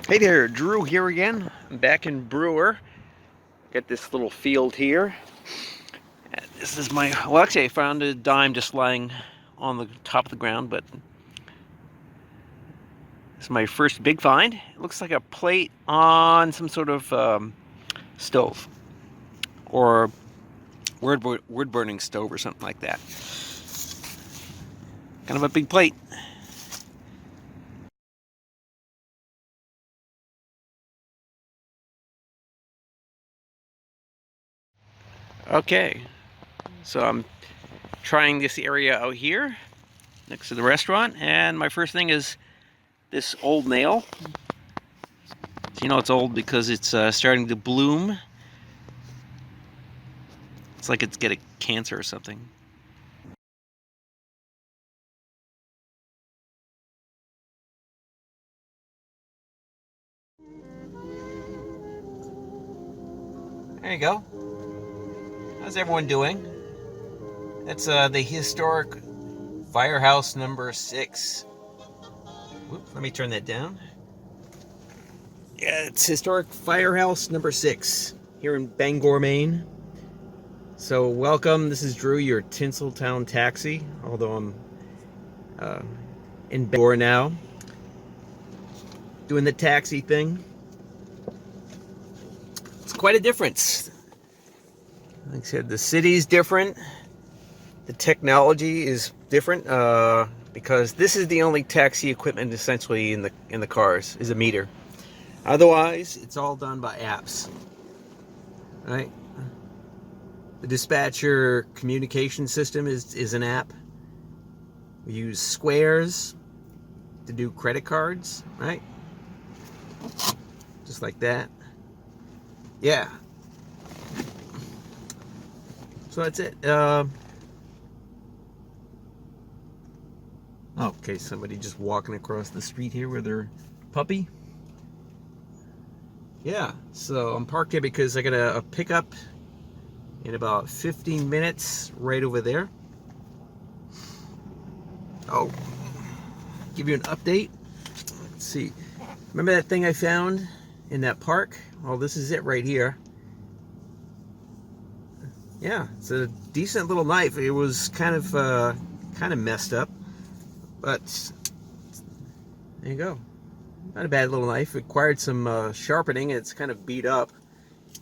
Hey there, Drew here again. I'm back in Brewer. Got this little field here. This is well, actually, I found a dime just lying on the top of the ground, but it's my first big find. It looks like a plate on some sort of stove or wood burning stove or something like that. Kind of a big plate. Okay, so I'm trying this area out here next to the restaurant, and my first thing is this old nail. You know it's old because it's starting to bloom. It's like it's getting cancer or something. There you go. How's everyone doing? That's the historic firehouse number 6. Whoop, let me turn that down. Yeah, it's historic firehouse number 6 here in Bangor, Maine. So welcome. This is Drew, your Tinseltown taxi. Although I'm uh, in Bangor now, doing the taxi thing. It's quite a difference. Like I said, the city's different. The technology is different because this is the only taxi equipment essentially in the cars is a meter. Otherwise, it's all done by apps. Right? The dispatcher communication system is an app. We use Squares to do credit cards, right? Just like that. Yeah. So that's it. Okay, somebody just walking across the street here with their puppy. Yeah, so I'm parked here because I got a pickup in about 15 minutes right over there. Oh, give you an update. Let's see. Remember that thing I found in that park? Well, this is it right here. Yeah, it's a decent little knife. It was kind of messed up, but there you go. Not a bad little knife. It required some sharpening. It's kind of beat up,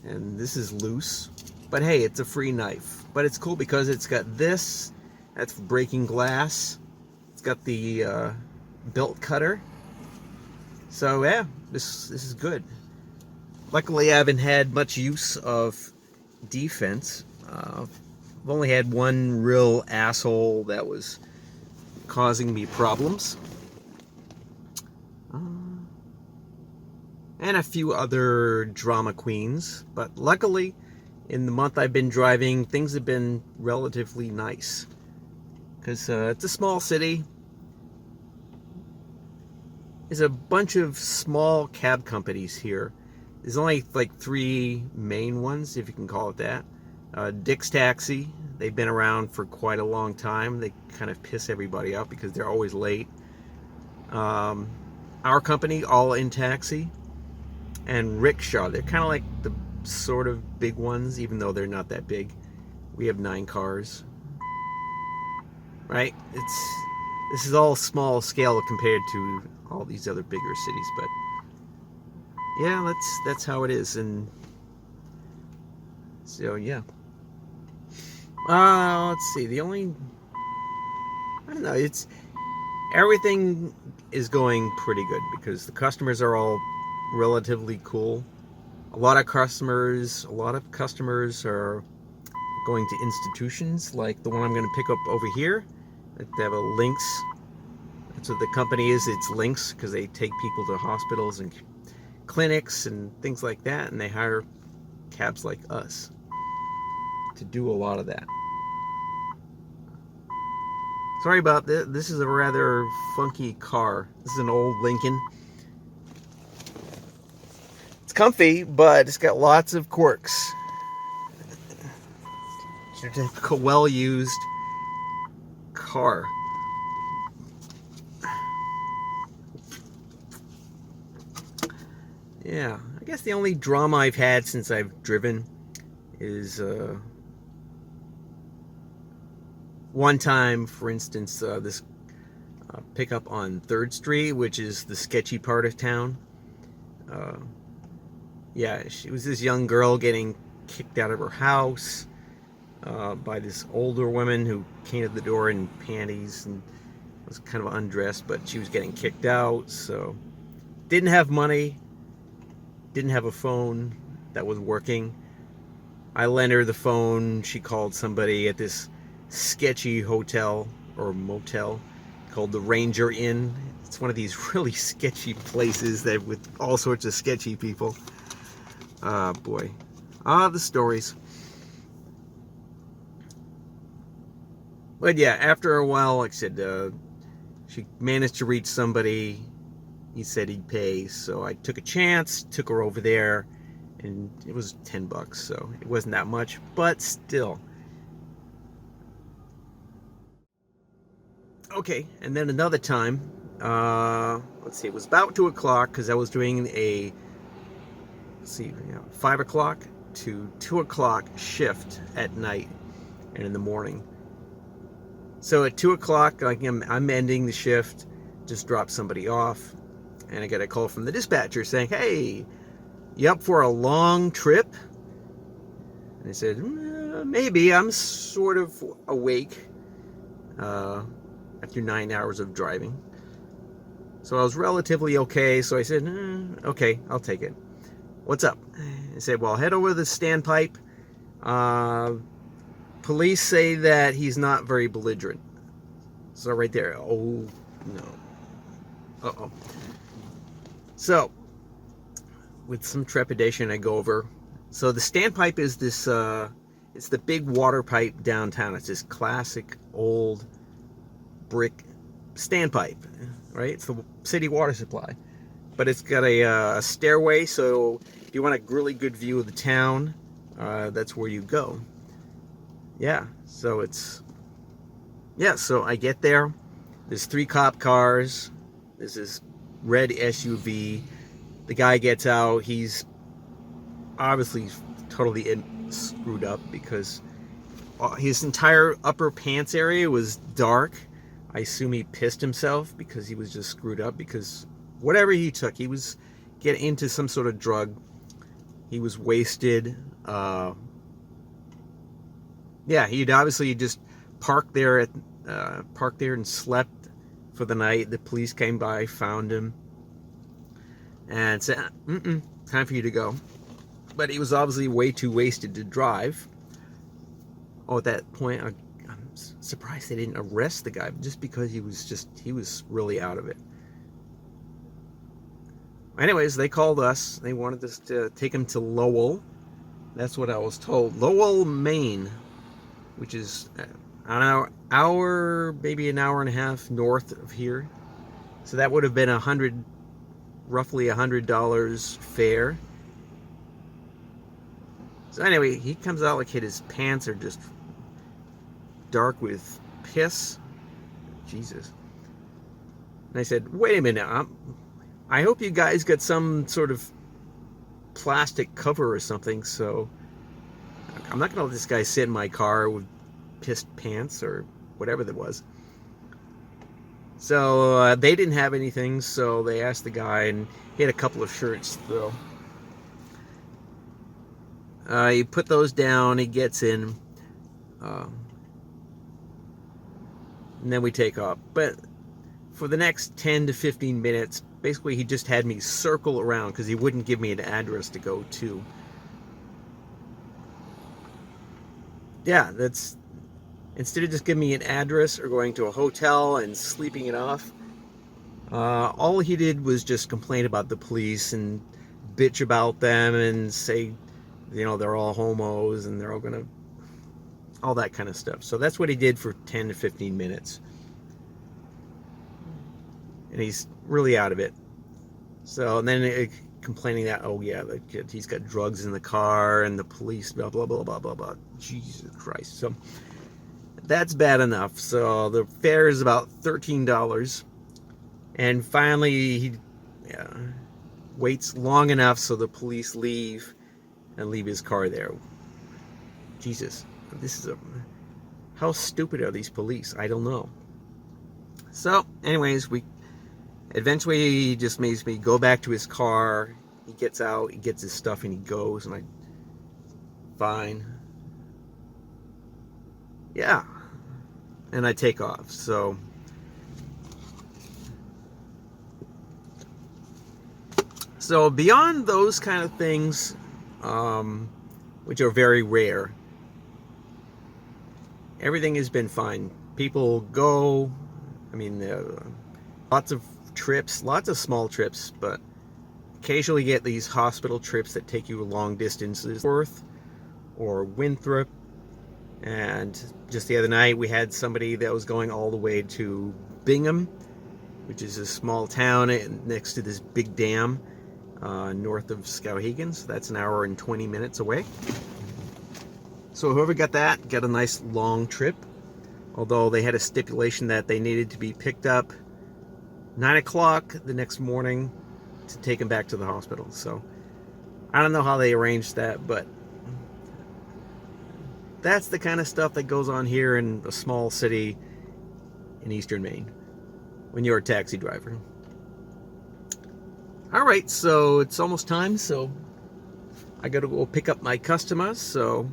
and this is loose. But hey, it's a free knife. But it's cool because it's got this. That's for breaking glass. It's got the belt cutter. So yeah, this is good. Luckily, I haven't had much use of defense. I've only had one real asshole that was causing me problems. And a few other drama queens. But luckily, in the month I've been driving, things have been relatively nice. Because it's a small city. There's a bunch of small cab companies here. There's only like 3 main ones, if you can call it that. Dick's Taxi. They've been around for quite a long time. They kind of piss everybody out because they're always late. Our company, All In Taxi, and Rickshaw. They're kind of like the sort of big ones, even though they're not that big. We have 9 cars. Right? This is all small scale compared to all these other bigger cities, but yeah, that's how it is. And so yeah. Let's see. I don't know. It's everything is going pretty good because the customers are all relatively cool. A lot of customers are going to institutions like the one I'm going to pick up over here. They have a Lynx. That's what the company is. It's Lynx because they take people to hospitals and clinics and things like that, and they hire cabs like us to do a lot of that. Sorry about this. This is a rather funky car. This is an old Lincoln. It's comfy, but it's got lots of quirks. It's a typical well-used car. Yeah, I guess the only drama I've had since I've driven is one time, for instance, this pickup on 3rd Street, which is the sketchy part of town. Uh, yeah, she was this young girl getting kicked out of her house by this older woman who came to the door in panties and was kind of undressed, but she was getting kicked out. So didn't have money, didn't have a phone that was working. I lent her the phone. She called somebody at this sketchy hotel or motel called the Ranger Inn. It's one of these really sketchy places that with all sorts of sketchy people. Ah, boy. Ah, the stories. But yeah, after a while, like I said, she managed to reach somebody. He said he'd pay, so I took a chance, took her over there, and it was $10, so it wasn't that much, but still. Okay, and then another time, let's see, it was about 2 o'clock because I was doing a, 5 o'clock to 2 o'clock shift at night and in the morning. So at 2 o'clock, like I'm ending the shift, just dropped somebody off, and I got a call from the dispatcher saying, "Hey, you up for a long trip?" And I said, maybe. I'm sort of awake after 9 hours of driving. So I was relatively okay. So I said, okay, I'll take it. What's up? I said, well, head over to the standpipe. Police say that he's not very belligerent. So right there. Oh, no. Uh-oh. So, with some trepidation, I go over. So the standpipe is this, it's the big water pipe downtown. It's this classic old brick standpipe, right? It's the city water supply. But it's got a stairway, so if you want a really good view of the town, that's where you go. Yeah, so so I get there. There's 3 cop cars. There's this red SUV. The guy gets out. He's obviously totally screwed up because his entire upper pants area was dark. I assume he pissed himself because he was just screwed up because whatever he took, he was getting into some sort of drug. He was wasted. Yeah, he'd obviously just parked there and slept for the night. The police came by, found him, and said, time for you to go. But he was obviously way too wasted to drive. Oh, at that point, I'm surprised they didn't arrest the guy just because he was really out of it. Anyways, they called us. They wanted us to take him to Lowell. That's what I was told. Lowell, Maine, which is an hour, maybe an hour and a half north of here. So that would have been roughly $100 fare. So anyway, he comes out like his pants are just dark with piss. Jesus. And I said, wait a minute, I hope you guys got some sort of plastic cover or something, so I'm not gonna let this guy sit in my car with pissed pants or whatever that was. So they didn't have anything, so they asked the guy, and he had a couple of shirts though. He put those down, he gets in, and then we take off. But for the next 10 to 15 minutes, basically he just had me circle around because he wouldn't give me an address to go to. Yeah, that's, instead of just giving me an address or going to a hotel and sleeping it off, all he did was just complain about the police and bitch about them and say, they're all homos and they're all gonna, all that kind of stuff. So that's what he did for 10 to 15 minutes. And he's really out of it. So, and then complaining that, oh yeah, he's got drugs in the car and the police, blah, blah, blah, blah, blah, blah. Jesus Christ. So that's bad enough. So the fare is about $13. And finally, waits long enough so the police leave and leave his car there. Jesus, this is how stupid are these police? I don't know. So, anyways, eventually he just makes me go back to his car. He gets out, he gets his stuff, and he goes, and fine. Yeah. And I take off. So beyond those kind of things, which are very rare, everything has been fine. People go, I mean, lots of trips, lots of small trips, but occasionally get these hospital trips that take you long distances, Worth or Winthrop. And just the other night we had somebody that was going all the way to Bingham, which is a small town next to this big dam north of Skowhegan. So that's an hour and 20 minutes away. So whoever got that got a nice long trip, although they had a stipulation that they needed to be picked up 9 o'clock the next morning to take them back to the hospital. So I don't know how they arranged that, but that's the kind of stuff that goes on here in a small city in eastern Maine when you're a taxi driver. All right, so it's almost time, so I got to go pick up my customers, so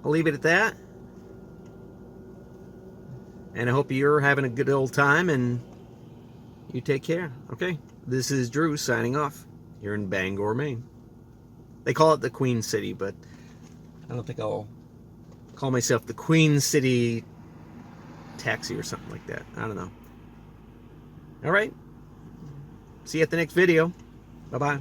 I'll leave it at that. And I hope you're having a good old time, and you take care. Okay, this is Drew signing off here in Bangor, Maine. They call it the Queen City, but I don't think I'll call myself the Queen City Taxi or something like that. I don't know. All right. See you at the next video. Bye-bye.